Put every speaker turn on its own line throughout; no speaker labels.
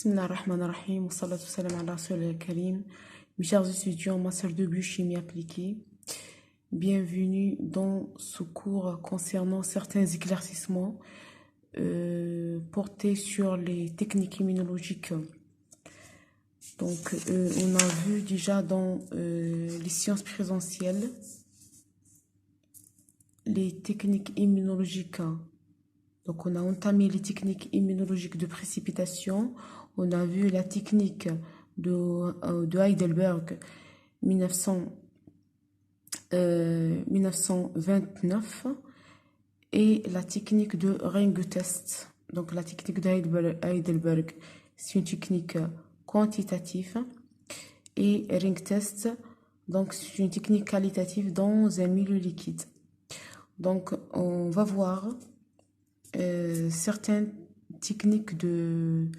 Bismillah ar-Rahman ar-Rahim, wa salatu salam ala Rasul al-Karim. Mes chers étudiants, master de biochimie appliquée, bienvenue dans ce cours concernant certains éclaircissements portés sur les techniques immunologiques. Donc, on a vu déjà dans les sciences présentielles les techniques immunologiques. Donc, on a entamé les techniques immunologiques de précipitation. On a vu la technique de Heidelberg 1929 et la technique de Ring-test. Donc, la technique de Heidelberg, c'est une technique quantitative et Ring-test, donc c'est une technique qualitative dans un milieu liquide. Donc, on va voir certaines techniques de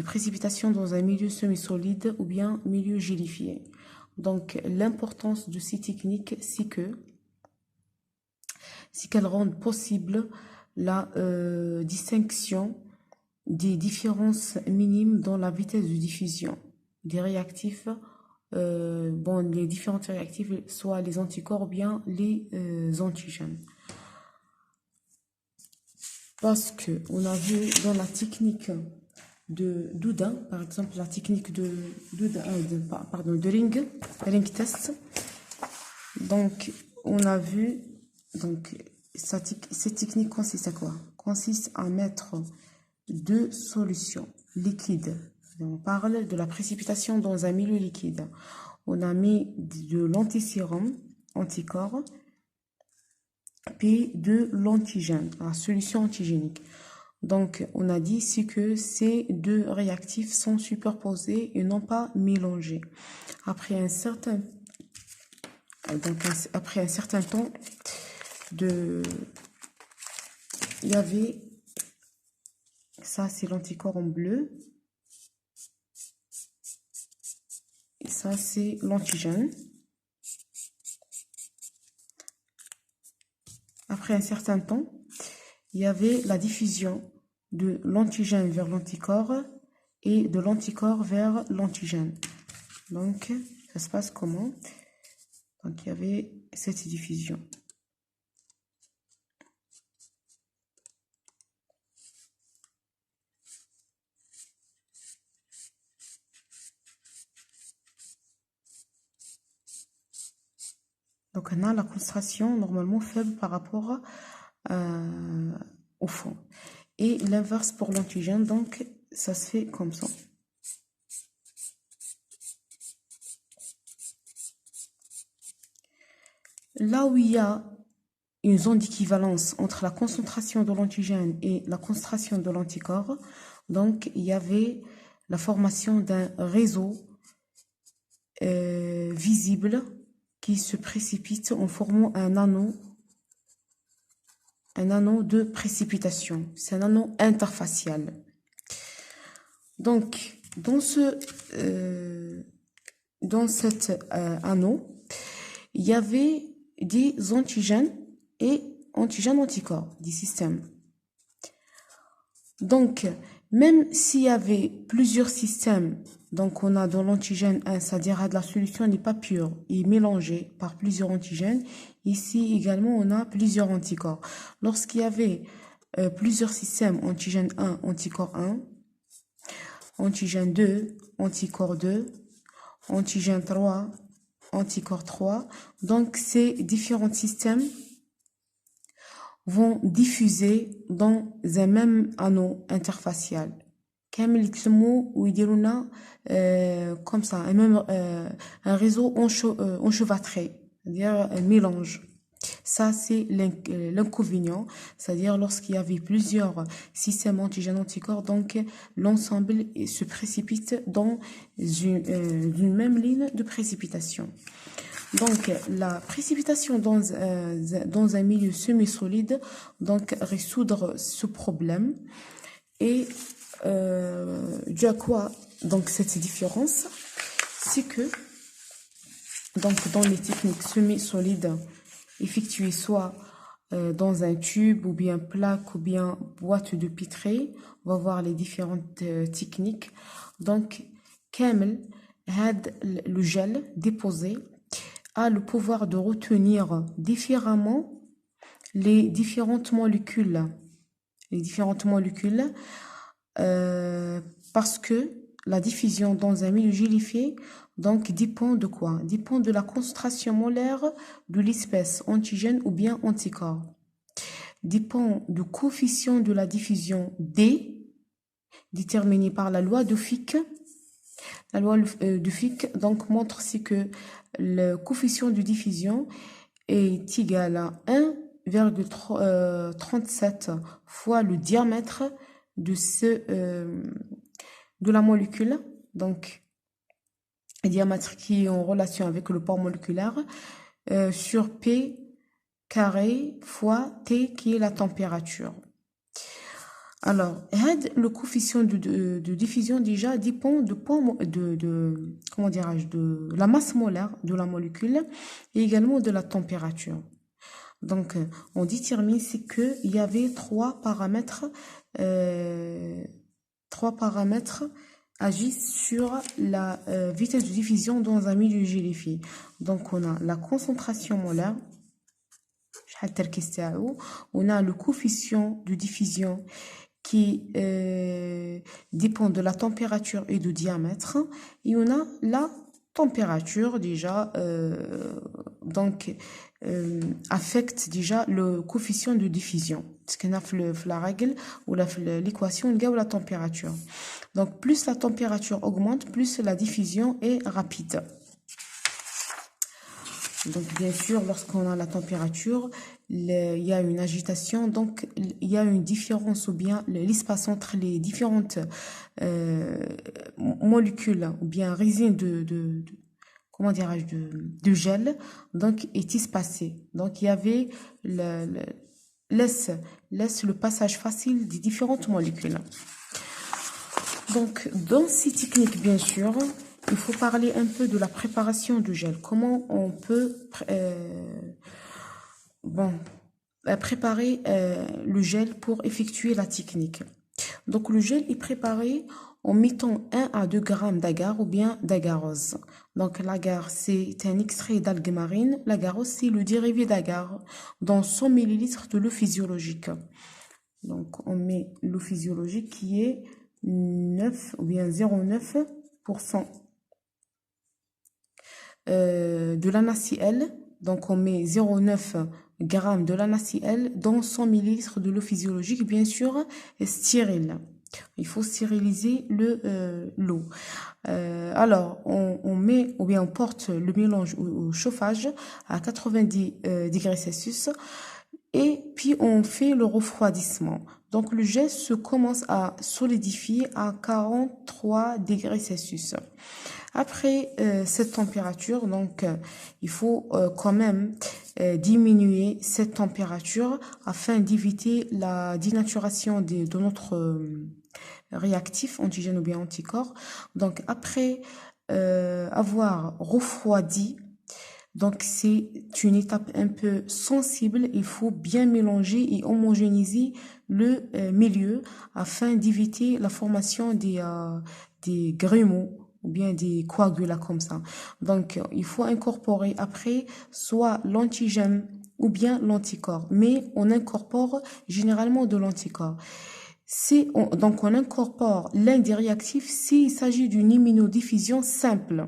précipitation dans un milieu semi-solide ou bien milieu gélifié. Donc, l'importance de ces techniques, c'est qu'elles rendent possible la distinction des différences minimes dans la vitesse de diffusion des réactifs, les différents réactifs, soit les anticorps ou bien les antigènes. Parce que on a vu dans la technique de Doudin, par exemple la technique de Ring test. Donc on a vu, donc cette technique consiste à quoi? Consiste à mettre deux solutions liquides. On parle de la précipitation dans un milieu liquide. On a mis de l'antisérum, anticorps, puis de l'antigène, la solution antigénique. Donc, on a dit c'est que ces deux réactifs sont superposés et non pas mélangés. Après un certain temps il y avait, ça c'est l'anticorps en bleu, et ça c'est l'antigène. Après un certain temps, il y avait la diffusion de l'antigène vers l'anticorps et de l'anticorps vers l'antigène. Donc, ça se passe comment? Donc, il y avait cette diffusion. Donc, on a la concentration normalement faible par rapport au fond. Et l'inverse pour l'antigène, donc, ça se fait comme ça. Là où il y a une zone d'équivalence entre la concentration de l'antigène et la concentration de l'anticorps, donc, il y avait la formation d'un réseau visible qui se précipite en formant un anneau de précipitation. C'est un anneau interfacial. Donc, dans cet anneau, il y avait des antigènes et antigènes-anticorps, des systèmes. Donc, même s'il y avait plusieurs systèmes, donc on a dans l'antigène 1, c'est-à-dire la solution n'est pas pure, il est mélangée par plusieurs antigènes. Ici également, on a plusieurs anticorps. Lorsqu'il y avait plusieurs systèmes, antigène 1, anticorps 1, antigène 2, anticorps 2, antigène 3, anticorps 3, donc ces différents systèmes vont diffuser dans un même anneau interfacial. كامل يقسموا ويديرونا comme ça un réseau enchevêtré, c'est-à-dire un mélange. Ça c'est l'inconvénient, c'est-à-dire lorsqu'il y avait plusieurs systèmes antigènes-anticorps, donc l'ensemble se précipite dans une même ligne de précipitation. Donc, la précipitation dans un milieu semi-solide, donc résoudre ce problème. Et dû à quoi, donc cette différence, c'est que donc dans les techniques semi-solides effectuées soit dans un tube ou bien plaque ou bien boîte de pitray. On va voir les différentes techniques. Donc, كامل هاد le gel déposé a le pouvoir de retenir différemment les différentes molécules. Les différentes molécules parce que la diffusion dans un milieu gélifié donc dépend de quoi? Dépend de la concentration molaire de l'espèce antigène ou bien anticorps. Dépend du coefficient de la diffusion D déterminé par la loi de Fick. La loi de Fick donc montre c'est que le coefficient de diffusion est égal à 1,37 fois le diamètre de de la molécule, donc le diamètre qui est en relation avec le port moléculaire, sur P carré fois T qui est la température. Alors, le coefficient de diffusion déjà dépend comment dirais-je, de la masse molaire de la molécule et également de la température. Donc, on détermine c'est que il y avait trois paramètres agissent sur la vitesse de diffusion dans un milieu gélifié. Donc, on a la concentration molaire, on a le coefficient de diffusion qui dépend de la température et du diamètre, et on a la température déjà donc affecte déjà le coefficient de diffusion. Ce qu'on a fait la règle ou l'équation ou la température. Donc plus la température augmente, plus la diffusion est rapide. Donc bien sûr, lorsqu'on a la température, il y a une agitation, donc il y a une différence ou bien l'espace entre les différentes molécules ou bien résine comment dirais-je, de gel, donc est espacé. Donc il y avait laisse le passage facile des différentes molécules. Donc dans ces techniques, bien sûr, il faut parler un peu de la préparation du gel. Comment on peut préparer le gel pour effectuer la technique. Donc le gel est préparé en mettant 1 à 2 grammes d'agar ou bien d'agarose. Donc l'agar c'est un extrait d'algue marine, l'agarose c'est le dérivé d'agar dans 100 ml de l'eau physiologique. Donc on met l'eau physiologique qui est 9 ou bien 0,9% de la NaCl. Donc on met 0,9 grammes de la NaCl dans 100 ml de l'eau physiologique, bien sûr stérile. Il faut stériliser l'eau. Alors on met ou bien on porte le mélange au chauffage à 90 degrés Celsius et puis on fait le refroidissement. Donc le gel se commence à solidifier à 43 degrés Celsius. Après cette température, donc il faut quand même diminuer cette température afin d'éviter la dénaturation de notre réactif, antigène ou bien anticorps. Donc après avoir refroidi, donc c'est une étape un peu sensible, il faut bien mélanger et homogénéiser le milieu afin d'éviter la formation des grumeaux ou bien des coagulats comme ça. Donc il faut incorporer après soit l'antigène ou bien l'anticorps, mais on incorpore généralement de l'anticorps. Donc on incorpore l'un des réactifs s'il s'agit d'une immunodiffusion simple.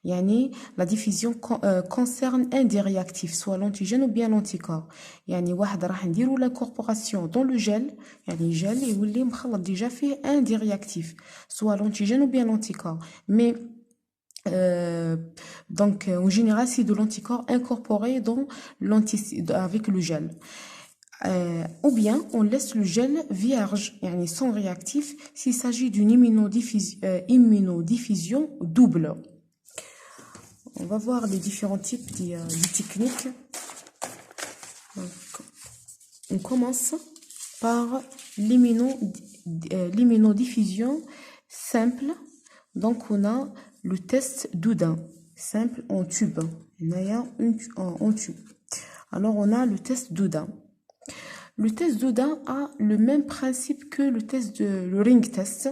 Yani, la diffusion concerne un des réactifs, soit l'antigène ou bien l'anticorps. Yani, واحد راح نديرو l'incorporation dans le gel, yani gel يولي مخلط déjà fait un des réactifs, soit l'antigène ou bien l'anticorps. Mais donc en général c'est de l'anticorps incorporé dans avec le gel. Ou bien on laisse le gel vierge, yani sans réactif, s'il s'agit d'une immunodiffusion double. On va voir les différents types de techniques. Donc, on commence par l'immunodiffusion simple. Donc, on a le test d'Houdin, simple en tube. Il y a en tube. Alors, on a le test d'Oudin. Le test d'Oudin a le même principe que le ring test.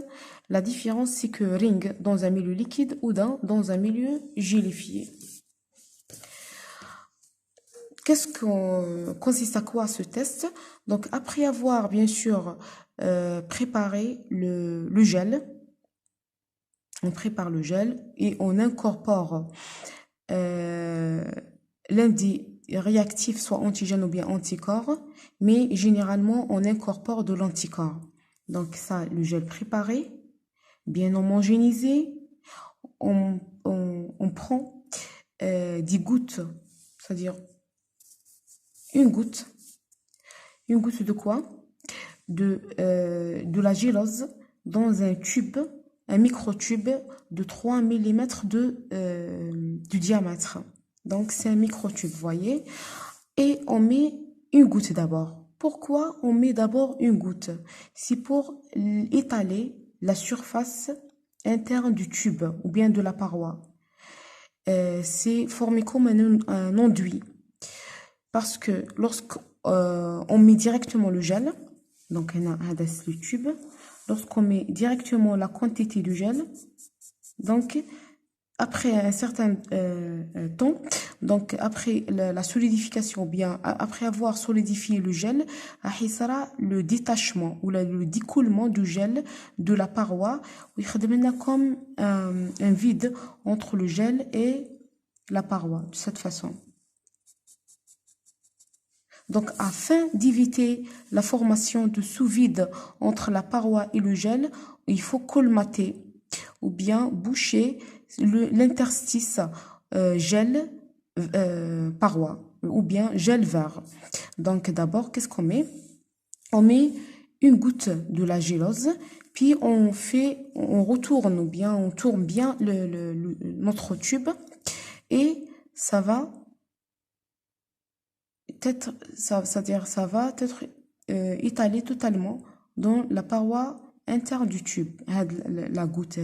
La différence, c'est que ring dans un milieu liquide, Oudin dans un milieu gélifié. Qu'est-ce qu'on consiste à quoi ce test? Donc, après avoir bien sûr préparé le gel, on prépare le gel et on incorpore l'un des réactifs, soit antigène ou bien anticorps, mais généralement on incorpore de l'anticorps. Donc ça, le gel préparé, bien homogénéisé, on prend des gouttes, c'est-à-dire une goutte de quoi? De la gélose dans un tube, un microtube de 3 mm de diamètre. Donc, c'est un microtube, vous voyez. Et on met une goutte d'abord. Pourquoi on met d'abord une goutte? C'est pour étaler la surface interne du tube ou bien de la paroi. C'est formé comme un enduit. Parce que lorsqu'on met directement le gel, donc on a le tube, lorsqu'on met directement la quantité du gel, donc après un certain temps, donc après la solidification, ou bien après avoir solidifié le gel, il sera le détachement ou le découlement du gel de la paroi, où il y a comme un vide entre le gel et la paroi, de cette façon. Donc, afin d'éviter la formation de sous-vide entre la paroi et le gel, il faut colmater ou bien boucher l'interstice gel paroi ou bien gel verre. Donc, d'abord, qu'est-ce qu'on met? On met une goutte de la gélose, puis on retourne ou bien on tourne bien notre tube et ça va c'est-à-dire ça va être étalé totalement dans la paroi interne du tube, la goutte.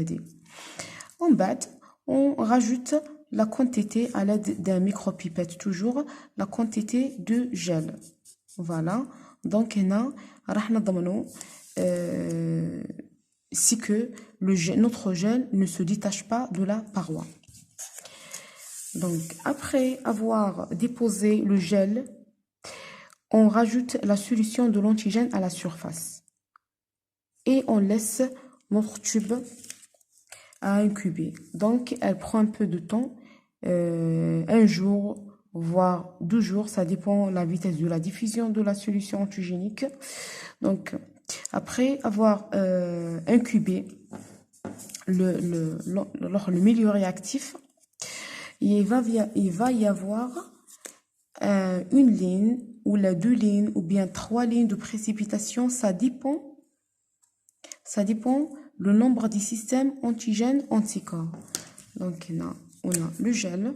En bas, on rajoute la quantité à l'aide d'un micropipette, toujours la quantité de gel. Voilà. Donc, c'est que notre gel ne se détache pas de la paroi. Donc, après avoir déposé le gel, on rajoute la solution de l'antigène à la surface. Et on laisse notre tube à incuber. Donc, elle prend un peu de temps, un jour, voire 2 jours, ça dépend de la vitesse de la diffusion de la solution antigénique. Donc, après avoir incubé le milieu réactif, il va y avoir une ligne ou 2 lignes ou bien 3 lignes de précipitation, ça dépend le nombre des systèmes antigènes anticorps. Donc on a le gel,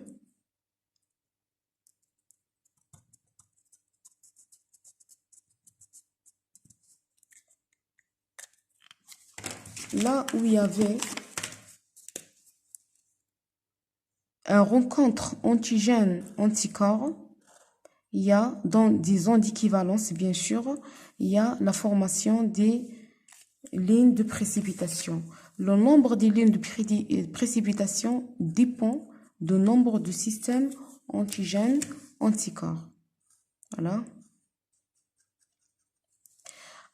là où il y avait un rencontre antigène anticorps, il y a dans des ondes d'équivalence, bien sûr, il y a la formation des lignes de précipitation. Le nombre des lignes de précipitation dépend du nombre de systèmes antigènes anticorps. Voilà.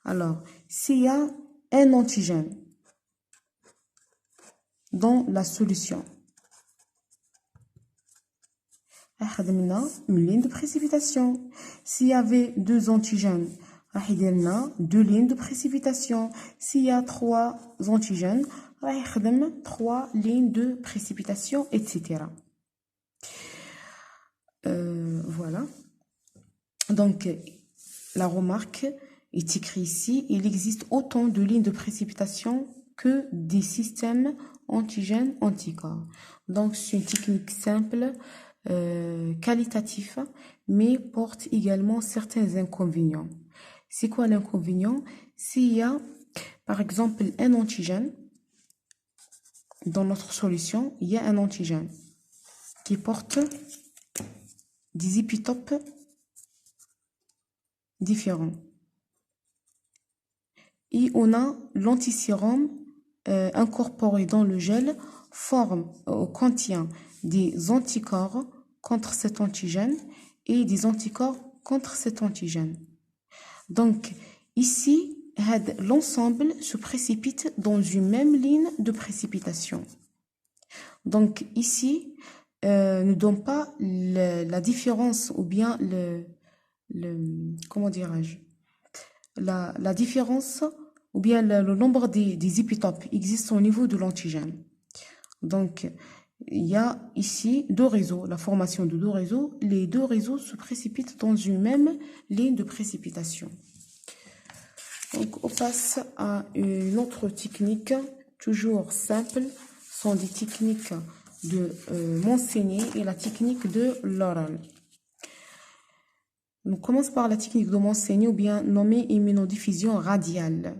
Alors, s'il y a un antigène dans la solution, une ligne de précipitation. S'il y avait 2 antigènes, 2 lignes de précipitation. S'il y a 3 antigènes, 3 lignes de précipitation, etc. Voilà. Donc, la remarque est écrite ici. Il existe autant de lignes de précipitation que des systèmes antigènes anticorps. Donc, c'est une technique simple, qualitatif, mais porte également certains inconvénients. C'est quoi l'inconvénient? S'il y a, par exemple, un antigène, dans notre solution, il y a un antigène qui porte des épitopes différents. Et on a l'antisérum incorporé dans le gel contient des anticorps contre cet antigène et des anticorps contre cet antigène. Donc, ici, l'ensemble se précipite dans une même ligne de précipitation. Donc, ici, ne donne pas la différence ou bien comment dirais-je, la différence ou bien le nombre des épitopes existants au niveau de l'antigène. Donc, il y a ici deux réseaux, la formation de deux réseaux. Les deux réseaux se précipitent dans une même ligne de précipitation. Donc, on passe à une autre technique, toujours simple, sont des techniques de Monsigny et la technique de Laurel. On commence par la technique de Monsigny ou bien nommée immunodiffusion radiale.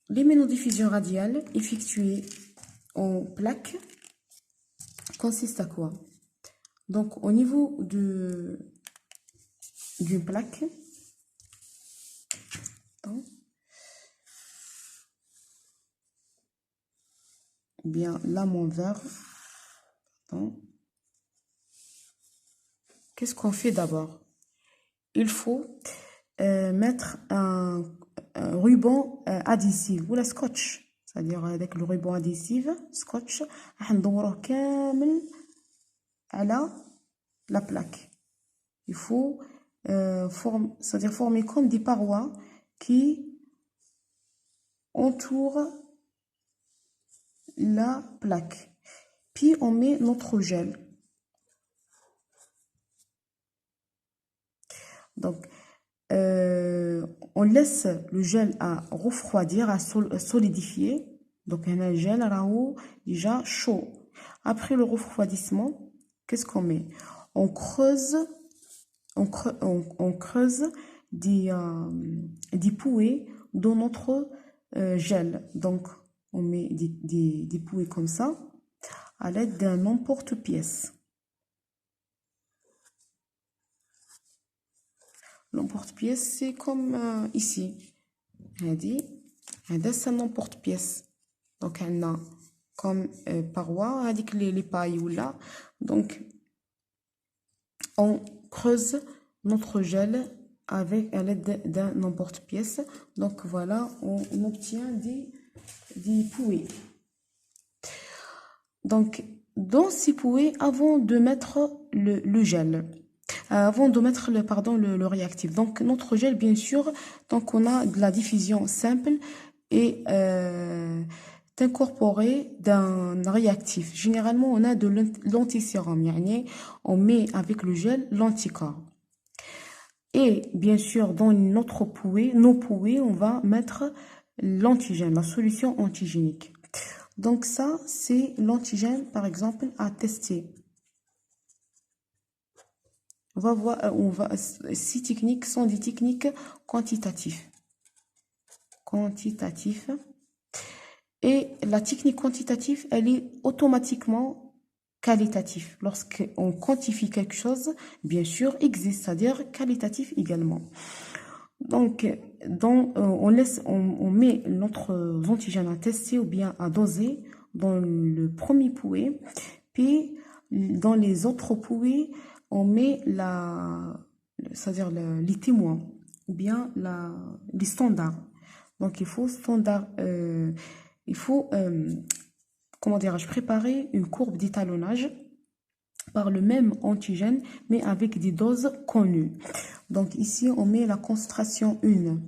L'immunodiffusion radiale effectuée en plaque consiste à quoi? Donc, au niveau d'une plaque, bien là mon verre, qu'est-ce qu'on fait d'abord? Il faut mettre un ruban adhésif ou la scotch, c'est-à-dire avec le ruban adhésif scotch ندوره كامل على la plaque. Il faut c'est-à-dire former comme des parois qui entourent la plaque. Puis on met notre gel. Donc on laisse le gel à refroidir, à solidifier. Donc on a le gel déjà chaud. Après le refroidissement, qu'est-ce qu'on met? On creuse des pouées dans notre gel. Donc on met des pouées comme ça à l'aide d'un emporte-pièce. L'emporte-pièce, c'est comme ici. C'est un emporte-pièce. Donc, on a comme paroi, avec les pailles ou là. Donc, on creuse notre gel à l'aide d'un emporte-pièce. Donc, voilà, on obtient des pouées. Donc, dans ces pouées, avant de mettre le gel, avant de mettre le réactif. Donc, notre gel, bien sûr, donc on a de la diffusion simple et incorporée d'un réactif. Généralement, on a de l'antisérum, on met avec le gel l'anticorps. Et bien sûr, dans nos pouées, on va mettre l'antigène, la solution antigénique. Donc ça, c'est l'antigène, par exemple, à tester. On va voir, ces techniques sont des techniques quantitatives. Et la technique quantitative, elle est automatiquement qualitative. Lorsqu'on quantifie quelque chose, bien sûr, existe, c'est-à-dire qualitatif également. Donc, on met notre antigène à tester ou bien à doser dans le premier pouet, puis dans les autres pouets, on met c'est-à-dire les témoins ou bien les standards. Donc, il faut comment dirais-je, préparer une courbe d'étalonnage par le même antigène, mais avec des doses connues. Donc, ici, on met la concentration 1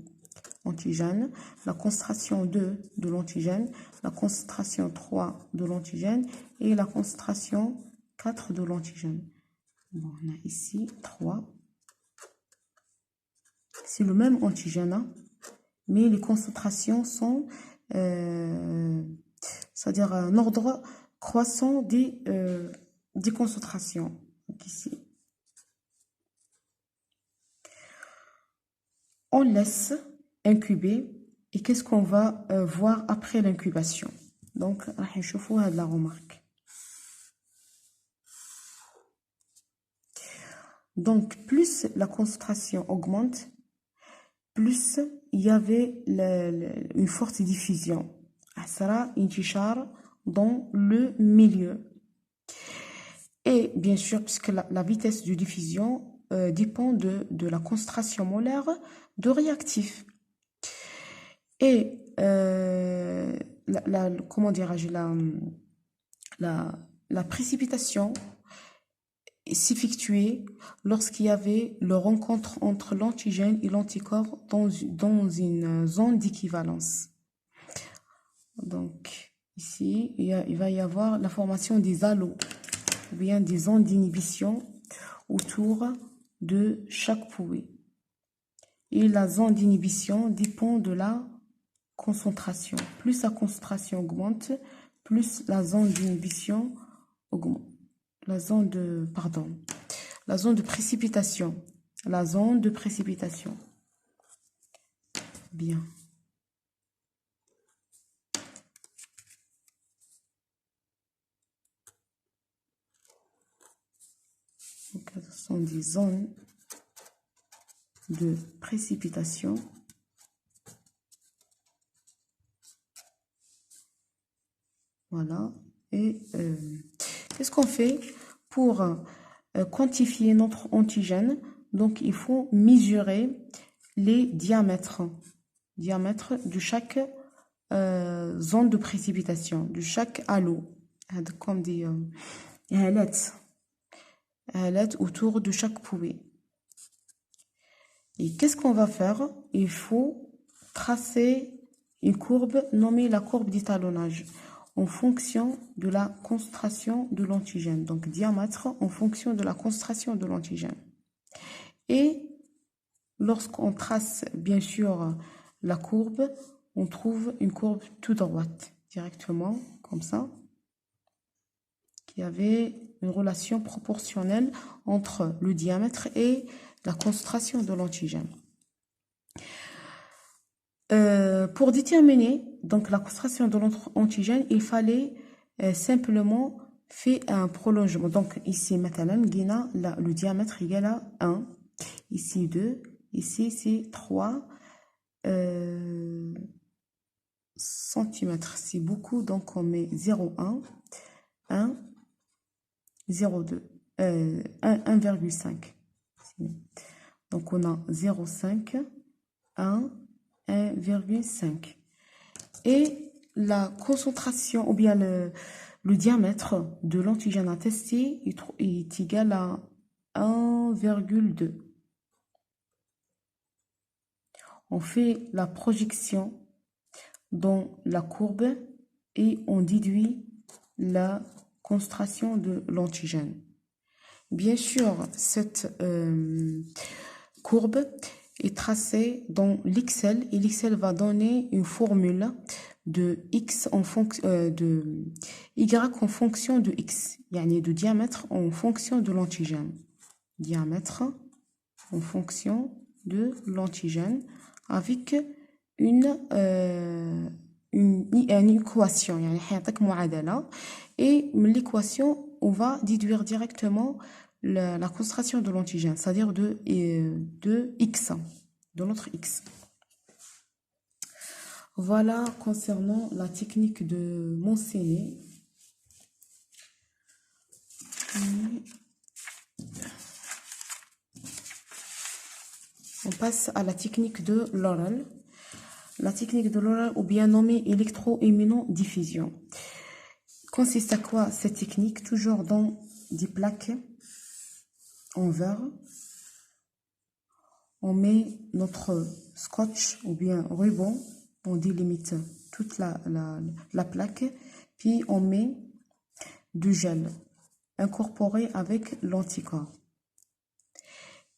antigène, la concentration 2 de l'antigène, la concentration 3 de l'antigène et la concentration 4 de l'antigène. Bon, on a ici 3. C'est le même antigène, hein, mais les concentrations sont, c'est-à-dire un ordre croissant des concentrations. Donc ici, on laisse incuber et qu'est-ce qu'on va voir après l'incubation. Donc, راح نشوفوا هاد la remarque. Donc, plus la concentration augmente, plus il y avait une forte diffusion. Asra intishar dans le milieu. Et bien sûr, puisque la vitesse de diffusion dépend de la concentration molaire de réactifs. Et comment dirais-je, la précipitation s'effectuait lorsqu'il y avait le rencontre entre l'antigène et l'anticorps dans une zone d'équivalence. Donc, ici, il va y avoir la formation des halos, ou bien des zones d'inhibition autour de chaque bouée. Et la zone d'inhibition dépend de la concentration. Plus la concentration augmente, plus la zone d'inhibition augmente. La zone de précipitation. La zone de précipitation. Bien. Donc, ce sont des zones de précipitation. Voilà. Et qu'est-ce qu'on fait pour quantifier notre antigène? Donc, il faut mesurer les diamètres de chaque zone de précipitation, de chaque halo. Comme des halettes autour de chaque bouée. Et qu'est-ce qu'on va faire? Il faut tracer une courbe nommée la courbe d'étalonnage en fonction de la concentration de l'antigène. Donc, diamètre en fonction de la concentration de l'antigène. Et lorsqu'on trace, bien sûr, la courbe, on trouve une courbe tout droite, directement, comme ça, qui avait une relation proportionnelle entre le diamètre et la concentration de l'antigène. Pour déterminer donc la concentration de l'antigène, il fallait simplement faire un prolongement. Donc ici, maintenant, le diamètre égal à 1, ici 2, ici c'est 3 centimètres. C'est beaucoup, donc on met 0,1, 1, 0,2, 1,5. Donc on a 0,5, 1, 1,5. Et la concentration, ou bien le diamètre de l'antigène à tester est égal à 1,2. On fait la projection dans la courbe et on déduit la concentration de l'antigène. Bien sûr, cette courbe est tracée dans l'Excel et l'Excel va donner une formule de x en fonction de y en fonction de x, yani de diamètre en fonction de l'antigène. Diamètre en fonction de l'antigène avec une équation, يعني حيعطيك معادلة et l'équation on va déduire directement la concentration de l'antigène, c'est-à-dire de x, de notre x. Voilà concernant la technique de Moncenet. On passe à la technique de Laurel. La technique de Laurel, ou bien nommée électroimmunodiffusion. Consiste à quoi cette technique? Toujours dans des plaques en verre. On met notre scotch ou bien ruban, on délimite toute la plaque, puis on met du gel incorporé avec l'anticorps.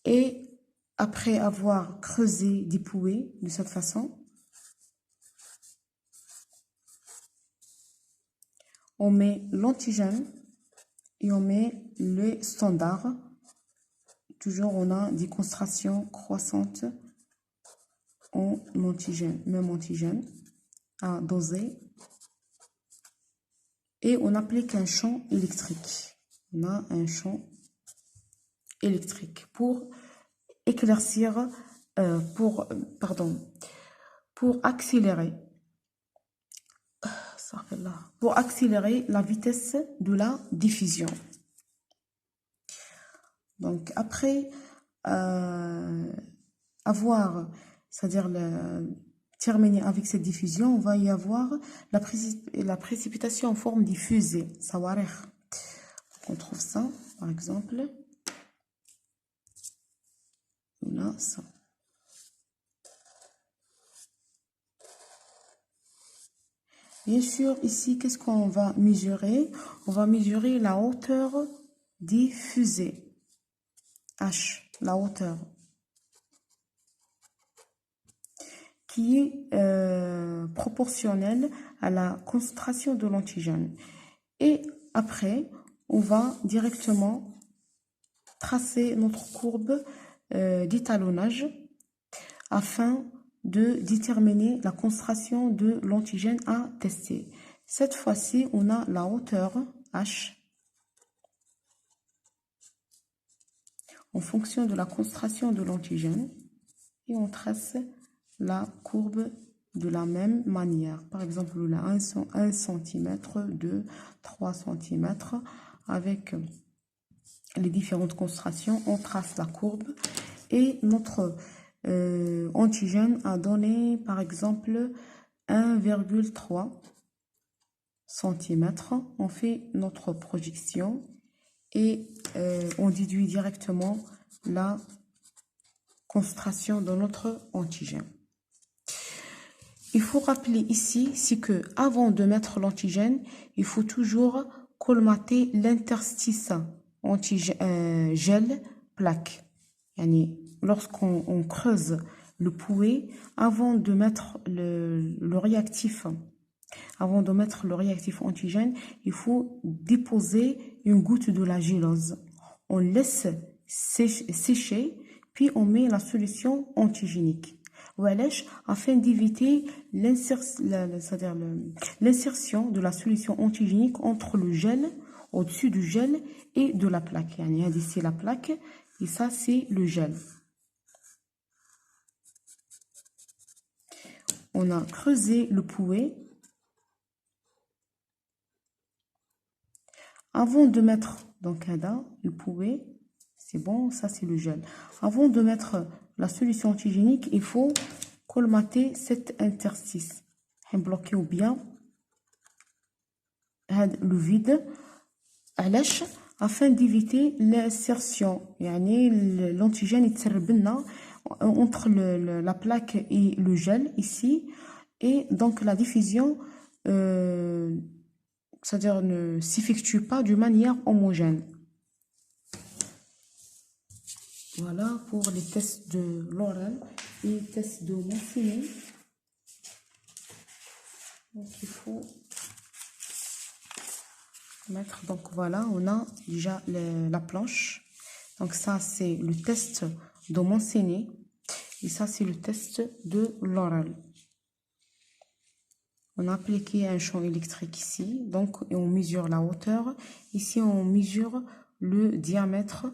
Et après avoir creusé des bouées de cette façon, on met l'antigène et on met le standard. Toujours, on a des concentrations croissantes en antigène, même antigène à doser. Et on applique un champ électrique. On a un champ électrique pour éclaircir, pardon, pour accélérer, pour accélérer la vitesse de la diffusion. Donc après avoir, c'est-à-dire terminer avec cette diffusion, on va y avoir la précipitation en forme de fusée, sawarir. On trouve ça, par exemple, on a ça. Bien sûr, ici, qu'est-ce qu'on va mesurer? On va mesurer la hauteur des fusées. H, la hauteur. Qui est proportionnelle à la concentration de l'antigène. Et après, on va directement tracer notre courbe d'étalonnage afin de déterminer la concentration de l'antigène à tester. Cette fois-ci, on a la hauteur H en fonction de la concentration de l'antigène et on trace la courbe de la même manière. Par exemple, on a 1 cm, 2, 3 cm. Avec les différentes concentrations, on trace la courbe et notre antigène a donné par exemple 1,3 cm. On fait notre projection et on déduit directement la concentration de notre antigène. Il faut rappeler ici, c'est que avant de mettre l'antigène, il faut toujours colmater l'interstice gel-plaque. Lorsqu'on creuse le pouet, avant de mettre le réactif antigène, il faut déposer une goutte de la gélose. On laisse sécher, puis on met la solution antigénique. Afin d'éviter l'insertion de la solution antigénique entre le gel, au-dessus du gel et de la plaque. Ici la plaque et ça c'est le gel. On a creusé le pouet. Avant de mettre donc le pouet, c'est bon, ça c'est le gel. Avant de mettre la solution antigénique, il faut colmater cet interstice. Bloquer ou bien le vide afin d'éviter l'insertion. L'antigène est entre la plaque et le gel ici. Et donc la diffusion c'est-à-dire ne s'effectue pas de manière homogène. Voilà pour les tests de l'oral et les tests de Monsigny. Donc il faut mettre, donc voilà, on a déjà la planche. Donc ça c'est le test de Monsigny et ça c'est le test de l'oral. On a appliqué un champ électrique ici, donc et on mesure la hauteur. Ici on mesure le diamètre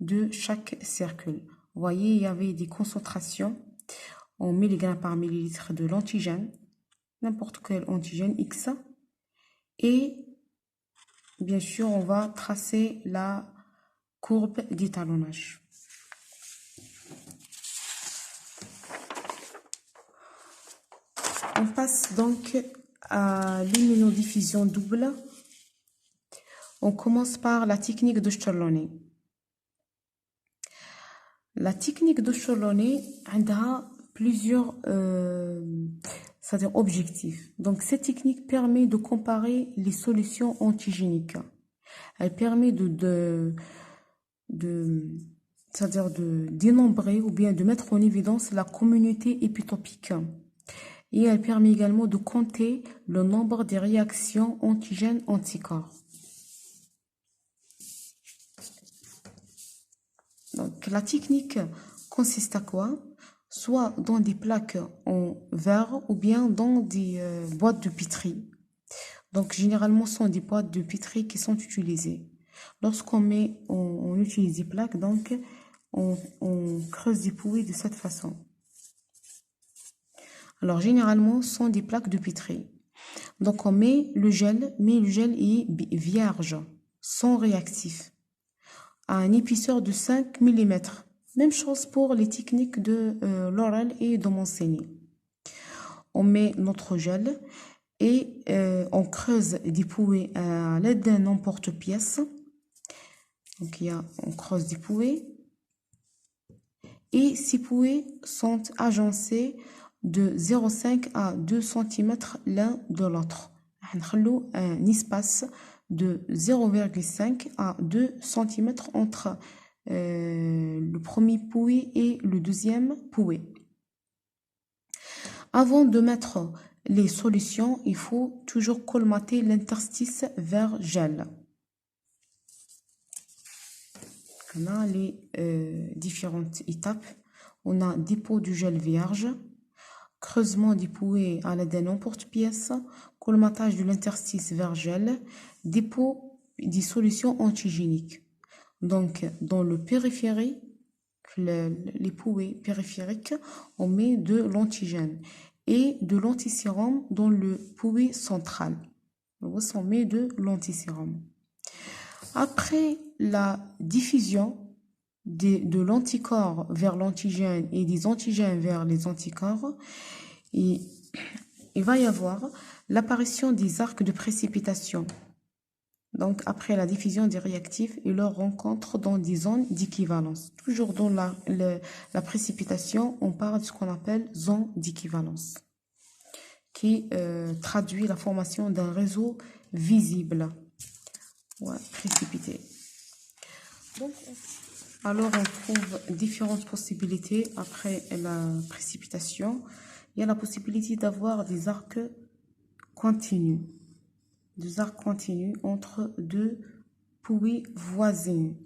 de chaque cercle. Vous voyez, il y avait des concentrations en milligrammes par millilitre de l'antigène, n'importe quel antigène X. Et bien sûr, on va tracer la courbe d'étalonnage. On passe donc à l'immunodiffusion double. On commence par la technique de Chorloni. La technique de Chorloni a plusieurs c'est-à-dire objectifs. Donc cette technique permet de comparer les solutions antigéniques. Elle permet c'est-à-dire de dénombrer ou bien de mettre en évidence la communauté épitopique. Et elle permet également de compter le nombre des réactions antigènes-anticorps. Donc, la technique consiste à quoi? Soit dans des plaques en verre ou bien dans des boîtes de pétri. Donc, généralement, ce sont des boîtes de pétri qui sont utilisées. On utilise des plaques, donc on creuse des poulies de cette façon. Alors, généralement, ce sont des plaques de pétri. Donc, on met le gel, mais le gel est vierge, sans réactif, à un épaisseur de 5 mm. Même chose pour les techniques de Laurel et de Monsigny. On met notre gel et on creuse des poulies à l'aide d'un emporte-pièce. Donc, on creuse des poulies. Et ces poulies sont agencées de 0,5 à 2 cm l'un de l'autre. On a un espace de 0,5 à 2 cm entre le premier poulie et le deuxième poulie. Avant de mettre les solutions, il faut toujours colmater l'interstice vers gel. On a les différentes étapes. On a dépôt du gel vierge, creusement des poulies à l'aide d'un emporte-pièce, colmatage de l'interstice vers gel, dépôt des solutions antigéniques. Donc, dans le périphérique, les poulies périphériques, on met de l'antigène et de l'antisérum dans le poulie central. On met de l'antisérum. Après la diffusion de l'anticorps vers l'antigène et des antigènes vers les anticorps, il va y avoir l'apparition des arcs de précipitation. Donc, après la diffusion des réactifs et leur rencontre dans des zones d'équivalence. Toujours dans la précipitation, on parle de ce qu'on appelle zone d'équivalence, qui traduit la formation d'un réseau visible. Ouais, précipité. Donc, alors, on trouve différentes possibilités après la précipitation. Il y a la possibilité d'avoir des arcs continus. Des arcs continus entre deux poulies voisines.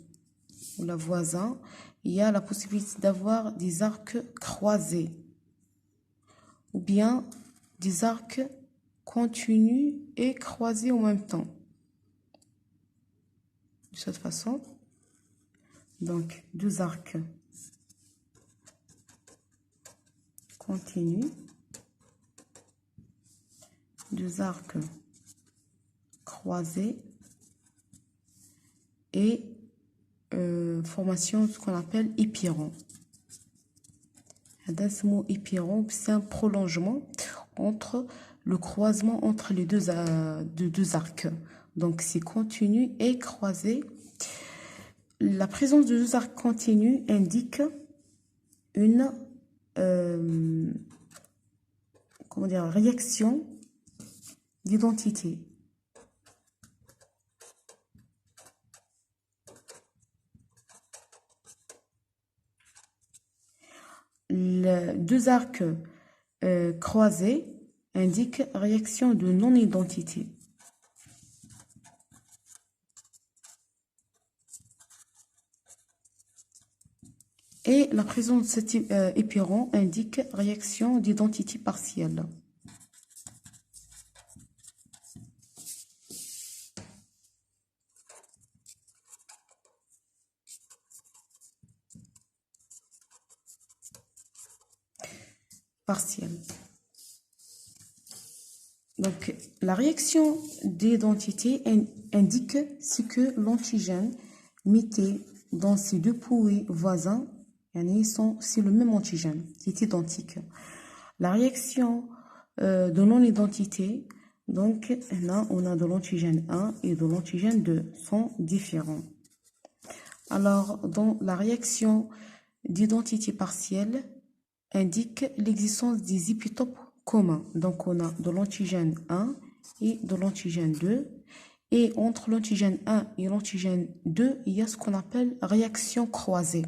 Ou la voisin. Il y a la possibilité d'avoir des arcs croisés. Ou bien des arcs continus et croisés en même temps. De cette façon. Donc, deux arcs continus, deux arcs croisés et formation ce qu'on appelle épiron. Ce mot épiron, c'est un prolongement entre le croisement entre les deux arcs. Donc, c'est continu et croisé. La présence de deux arcs continus indique une réaction d'identité. Les deux arcs croisés indiquent réaction de non-identité. Et la présence de cet épiron indique réaction d'identité partielle. Partielle. Donc, la réaction d'identité indique ce que l'antigène mettait dans ces deux poulies voisins. C'est le même antigène qui est identique. La réaction de non-identité, donc là, on a de l'antigène 1 et de l'antigène 2, sont différents. Alors, dans la réaction d'identité partielle, indique l'existence des épitopes communs. Donc, on a de l'antigène 1 et de l'antigène 2. Et entre l'antigène 1 et l'antigène 2, il y a ce qu'on appelle réaction croisée.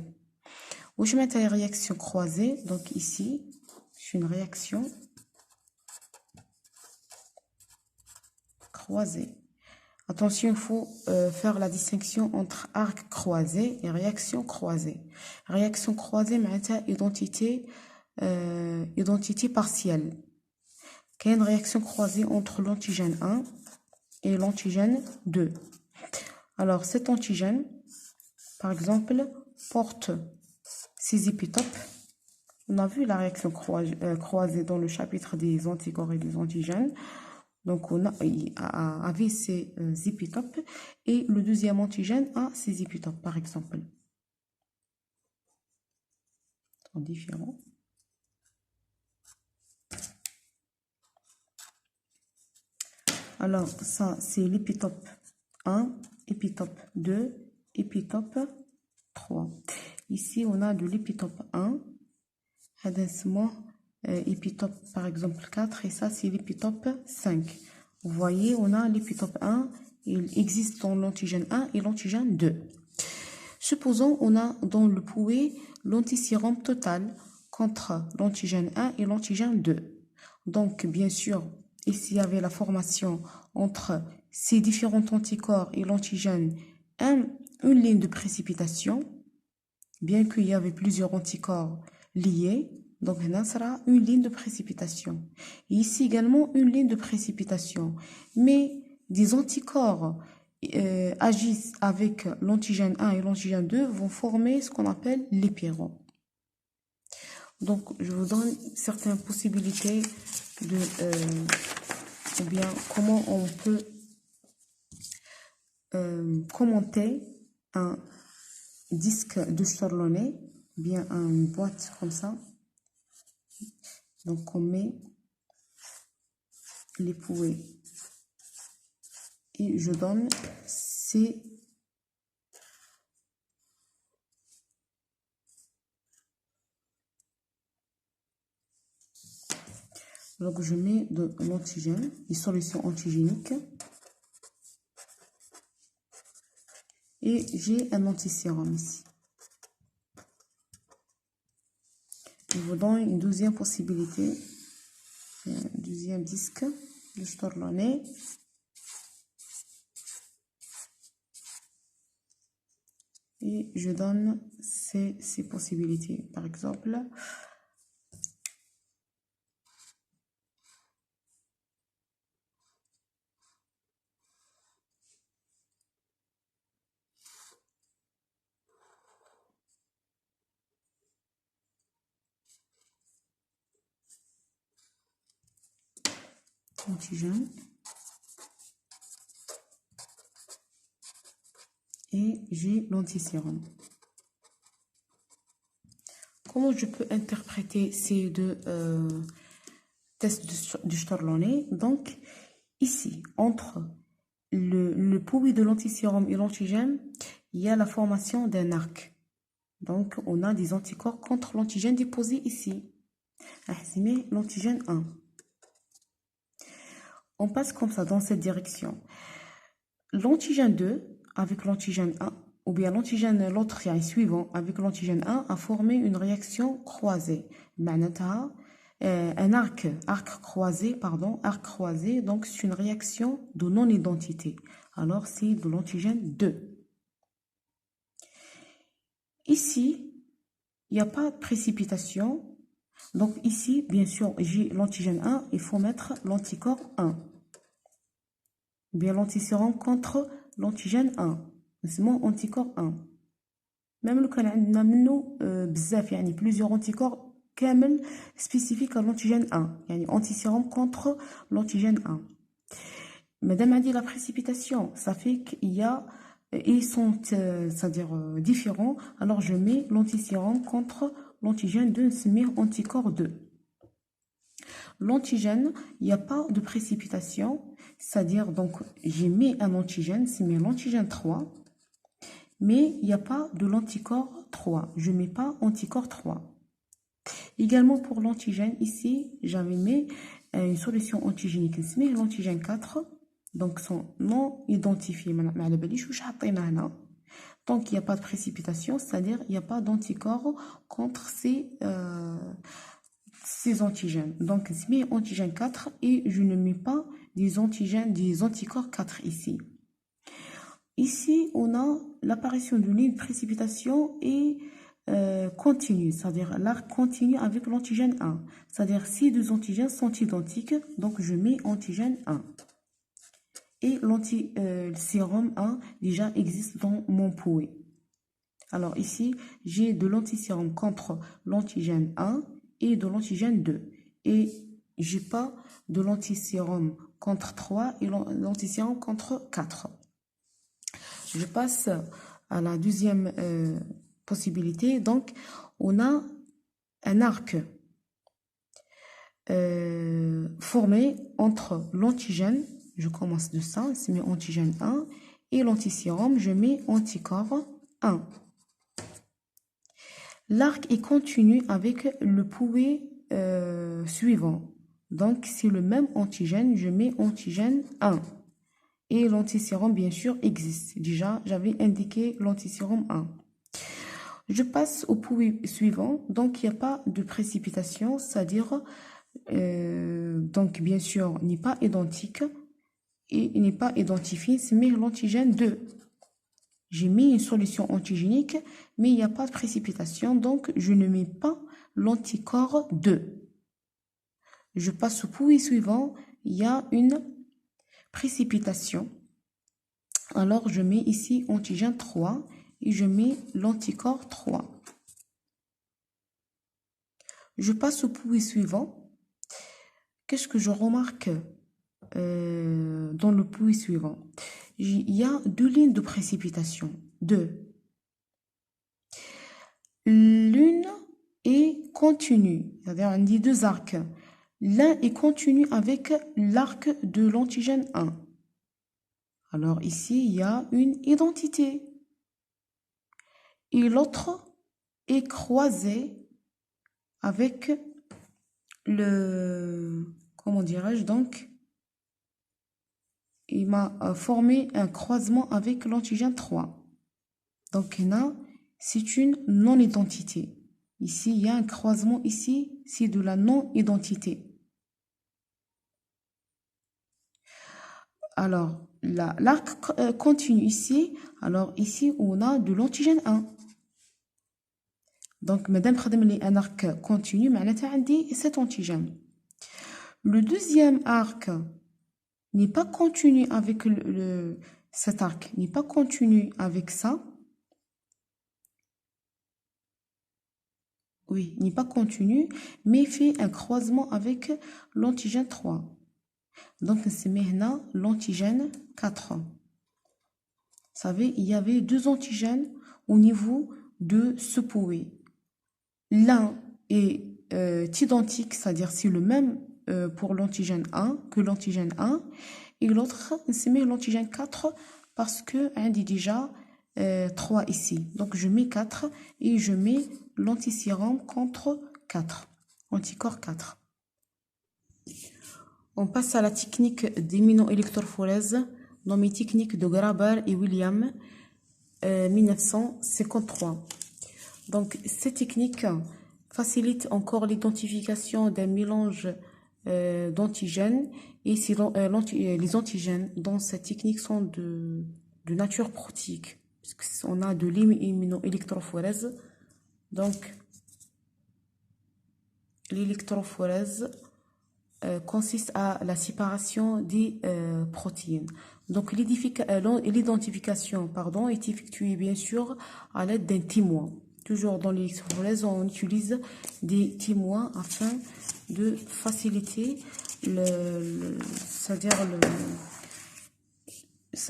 Où je mets la réaction croisée, donc ici, c'est une réaction croisée. Attention, il faut faire la distinction entre arc croisé et réaction croisée. Réaction croisée, c'est identité partielle. Il y a une réaction croisée entre l'antigène 1 et l'antigène 2. Alors, cet antigène, par exemple, porte ces épitopes. On a vu la réaction croisée dans le chapitre des anticorps et des antigènes. Donc, avait ces épitopes et le deuxième antigène a ces épitopes, par exemple. Ils sont différents. Alors, ça, c'est l'épitope 1, épitope 2, épitope 3. Ici, on a de l'épitope 1. Épitope, par exemple, 4. Et ça, c'est l'épitope 5. Vous voyez, on a l'épitope 1. Il existe dans l'antigène 1 et l'antigène 2. Supposons on a dans le pouet l'antisérum total contre l'antigène 1 et l'antigène 2. Donc, bien sûr, ici, il y avait la formation entre ces différents anticorps et l'antigène 1, une ligne de précipitation, bien qu'il y avait plusieurs anticorps liés. Donc, là, sera une ligne de précipitation. Et ici également, une ligne de précipitation. Mais des anticorps agissent avec l'antigène 1 et l'antigène 2 vont former ce qu'on appelle l'épiron. Donc, je vous donne certaines possibilités de, ou bien comment on peut commenter un disque de Chorlonnet, bien une boîte comme ça. Donc, on met les pouets et je donne ces donc je mets de l'antigène, des solutions antigéniques et j'ai un antisérum ici. Je vous donne une deuxième possibilité, un deuxième disque de Chorlonnet. Et je donne ces possibilités. Par exemple, antigène et j'ai l'antisérum. Comment je peux interpréter ces deux tests de Chorlonnet? Donc, ici, entre le pouls de l'antisérum et l'antigène, il y a la formation d'un arc. Donc, on a des anticorps contre l'antigène déposé ici. L'antigène 1. On passe comme ça dans cette direction. L'antigène 2 avec l'antigène 1, ou bien l'antigène, l'autre suivant avec l'antigène 1 a formé une réaction croisée. Un arc croisé, donc c'est une réaction de non-identité. Alors c'est de l'antigène 2. Ici, il n'y a pas de précipitation. Donc ici, bien sûr, j'ai l'antigène 1, il faut mettre l'anticorps 1. Bien l'antisérum contre l'antigène 1. C'est mon anticorps 1. Même le cas où plusieurs anticorps كامل spécifiques à l'antigène 1. يعني antisérum contre l'antigène 1. Madame a dit la précipitation, ça fait qu'il y a, ils sont, c'est-à-dire différents. Alors je mets l'antisérum contre l'antigène 2, c'est anticorps 2. L'antigène, il n'y a pas de précipitation, c'est-à-dire donc j'ai mis un antigène, c'est l'antigène 3, mais il n'y a pas de l'anticorps 3. Je ne mets pas anticorps 3. Également pour l'antigène, ici, j'avais mis une solution antigénique, c'est l'antigène 4, donc sont non identifiés. Donc il n'y a pas de précipitation, c'est-à-dire il n'y a pas d'anticorps contre ces antigènes. Donc, je mets antigène 4 et je ne mets pas des antigènes, des anticorps 4 ici. Ici, on a l'apparition d'une ligne de précipitation et continue, c'est-à-dire l'arc continue avec l'antigène 1. C'est-à-dire si deux antigènes sont identiques, donc je mets antigène 1. et l'antisérum 1 déjà existe dans mon pouet. Alors ici, j'ai de l'antisérum contre l'antigène 1 et de l'antigène 2. Et j'ai pas de l'antisérum contre 3 et l'antisérum contre 4. Je passe à la deuxième possibilité. Donc, on a un arc formé entre l'antigène, je commence de ça, c'est mes antigène 1, et l'antisérum, je mets anticorps 1. L'arc est continu avec le pouet suivant. Donc, c'est le même antigène, je mets antigène 1. Et l'antisérum, bien sûr, existe. Déjà, j'avais indiqué l'antisérum 1. Je passe au pouet suivant. Donc, il n'y a pas de précipitation, c'est-à-dire, donc, bien sûr, n'est pas identique et il n'est pas identifié, mais l'antigène 2. J'ai mis une solution antigénique, mais il n'y a pas de précipitation, donc je ne mets pas l'anticorps 2. Je passe au pouet suivant, il y a une précipitation. Alors, je mets ici antigène 3 et je mets l'anticorps 3. Je passe au pouet suivant. Qu'est-ce que je remarque dans le pouet suivant? Il y a deux lignes de précipitation. Deux. L'une est continue, c'est-à-dire on dit deux arcs. L'un est continu avec l'arc de l'antigène 1. Alors ici, il y a une identité. Et l'autre est croisé avec le... Comment dirais-je donc? Il m'a formé un croisement avec l'antigène 3. Donc là, c'est une non-identité. Ici, il y a un croisement ici, c'est de la non-identité. Alors, l'arc continue ici. Alors, ici, on a de l'antigène 1. Donc, madame خدم un arc continu, معناتها عندي cet antigène. Le deuxième arc n'est pas continu avec cet arc, n'est pas continu avec ça. Oui, n'est pas continu, mais fait un croisement avec l'antigène 3. Donc, c'est maintenant l'antigène 4. Vous savez, il y avait deux antigènes au niveau de ce pouet. L'un est identique, c'est-à-dire c'est le même pour l'antigène 1 que l'antigène 1. Et l'autre, c'est l'antigène 4 parce que on dit déjà 3 ici. Donc, je mets 4 et je mets l'antisérum contre 4, anticorps 4. On passe à la technique d'immunoélectrophorèse dans mes techniques de Graber et William 1953. Donc, cette technique facilite encore l'identification d'un mélange d'antigènes et les antigènes dans cette technique sont de nature protéique. Puisqu'on a de l'immunoélectrophorèse. Donc, l'électrophorèse consiste à la séparation des protéines. Donc, l'identification est effectuée bien sûr à l'aide d'un témoin. Toujours dans l'électrophorèse, on utilise des témoins afin de faciliter c'est-à-dire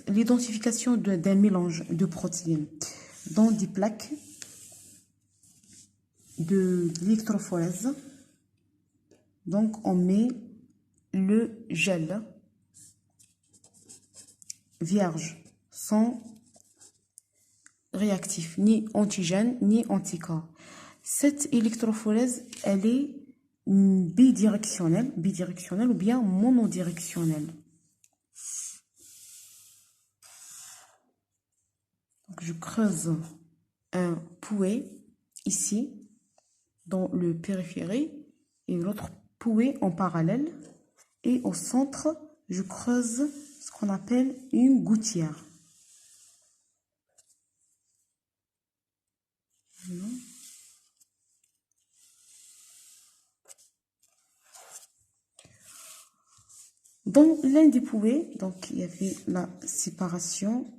l'identification d'un mélange de protéines dans des plaques de l'électrophorèse. Donc, on met le gel vierge, sans réactif, ni antigène, ni anticorps. Cette électrophorèse, elle est bidirectionnelle ou bien monodirectionnelle. Donc, je creuse un pouet ici, dans le périphérie, et l'autre pouet en parallèle. Et au centre, je creuse ce qu'on appelle une gouttière. Voilà. Dans l'un des pouvets, donc il y avait la séparation.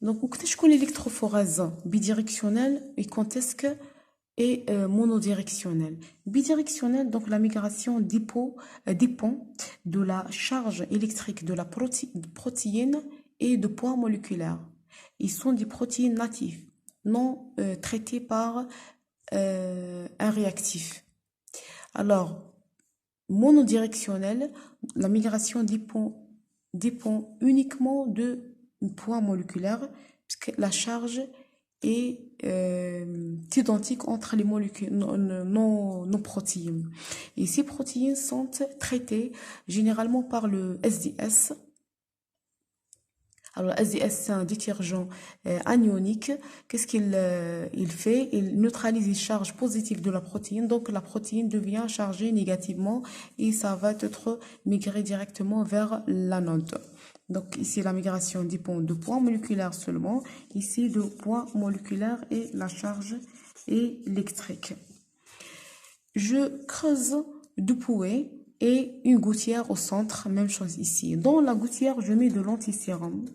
Donc, وقتاش تكون l'électrophorèse bidirectionnelle et quand est-ce que est monodirectionnelle. Bidirectionnelle, donc la migration dépend de la charge électrique de la protéine et de poids moléculaire. Ils sont des protéines natives, non traitées par un réactif. Alors, monodirectionnelle, la migration dépend uniquement de poids moléculaire, puisque la charge est identique entre les molécules, nos protéines. Et ces protéines sont traitées généralement par le SDS. Alors, le SDS, c'est un détergent anionique. Qu'est-ce qu'il fait? Il neutralise les charges positives de la protéine. Donc, la protéine devient chargée négativement et ça va être migré directement vers l'anode. Donc, ici, la migration dépend de poids moléculaire seulement. Ici, de poids moléculaire et la charge électrique. Je creuse deux poids et une gouttière au centre. Même chose ici. Dans la gouttière, je mets de l'antisérum.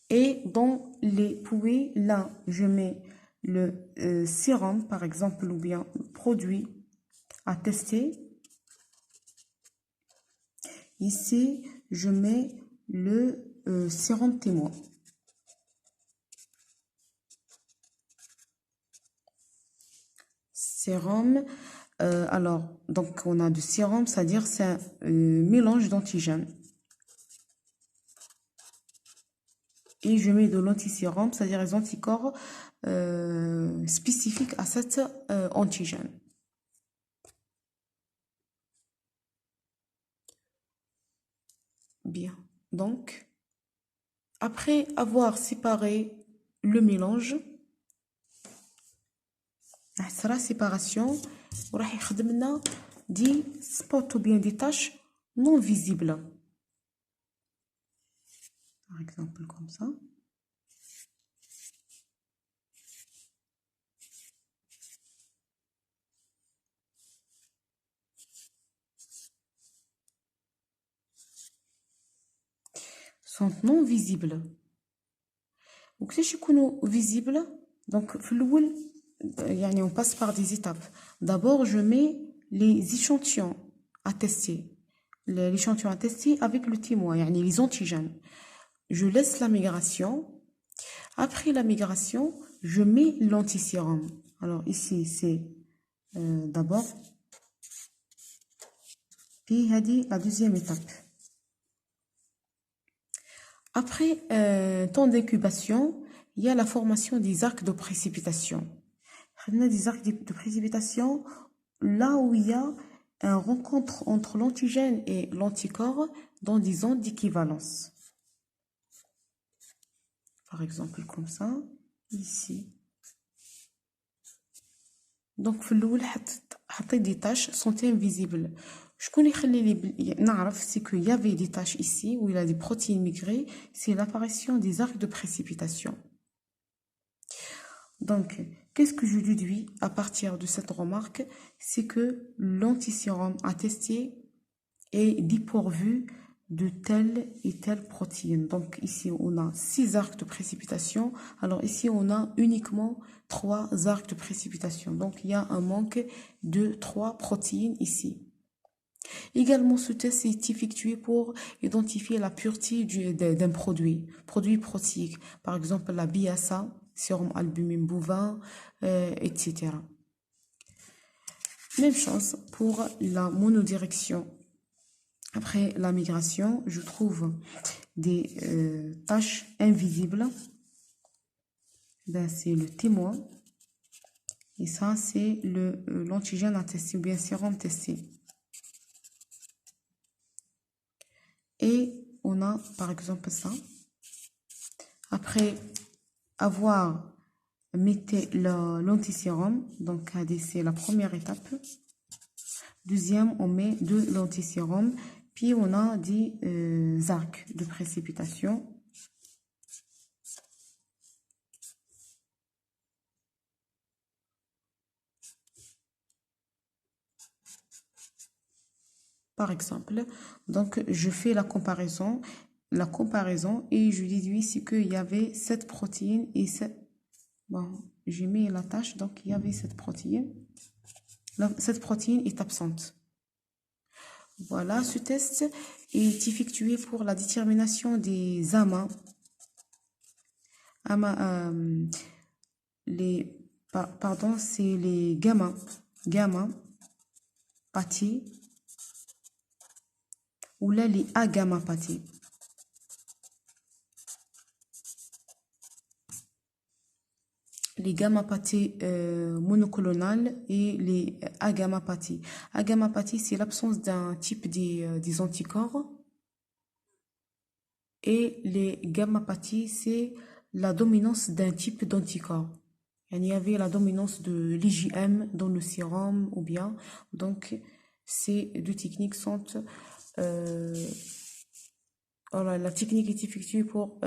Et dans les poupées, là, je mets le sérum, par exemple, ou bien le produit à tester. Ici, je mets le sérum témoin. Sérum, alors, donc on a du sérum, c'est-à-dire c'est un mélange d'antigènes. Et je mets de l'antisérum, c'est-à-dire les anticorps spécifiques à cet antigène. Bien. Donc, après avoir séparé le mélange, la séparation, on va faire des spots ou bien des taches non visibles. Par exemple, comme ça. Sont non visibles. Donc, si je connais visible, donc, on passe par des étapes. D'abord, je mets les échantillons à tester. L'échantillon à tester avec le témoin, les antigènes. Je laisse la migration. Après la migration, je mets l'antisérum. Alors ici, c'est d'abord. Puis, la deuxième étape. Après temps d'incubation, il y a la formation des arcs de précipitation. On a des arcs de précipitation là où il y a une rencontre entre l'antigène et l'anticorps dans des zones d'équivalence. Par exemple, comme ça, ici. Donc, في الأول حطيت des taches sont invisibles. شكون اللي يخلي لي نعرف c'est qu'il y avait des taches ici où il y a des protéines migrées, c'est l'apparition des arcs de précipitation. Donc, qu'est-ce que je déduis à partir de cette remarque? C'est que l'antisérum à tester est dépourvu de telle et telle protéine. Donc ici, on a 6 arcs de précipitation. Alors ici, on a uniquement 3 arcs de précipitation. Donc il y a un manque de 3 protéines ici. Également, ce test est effectué pour identifier la pureté d'un produit protéique. Par exemple, la BSA, sérum albumine bovin, etc. Même chose pour la monodirection. Après la migration, je trouve des taches invisibles. Ben, c'est le témoin. Et ça, c'est l'antigène à tester, ou bien sérum testé. Et on a, par exemple, ça. Après avoir mis l'antisérum, donc c'est la première étape. Deuxième, on met de l'antisérum. Puis on a des arcs de précipitation. Par exemple, donc je fais la comparaison et je déduis c'est qu'il y avait cette protéine et cette... Bon, j'ai mis la tâche, donc il y avait cette protéine. Cette protéine est absente. Voilà, ce test est effectué pour la détermination des amas. Pardon, c'est les gamma-pathies ou là les agammapathies. Les gammapathies monoclonales et les agammapathies. Agammapathies, c'est l'absence d'un type des anticorps. Et les gammapathies, c'est la dominance d'un type d'anticorps. Il y avait la dominance de l'IgM dans le sérum ou bien. Donc, ces deux techniques sont... voilà, la technique est effectuée pour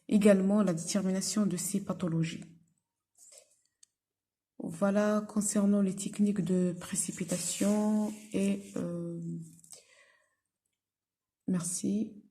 également la détermination de ces pathologies. Voilà concernant les techniques de précipitation et merci.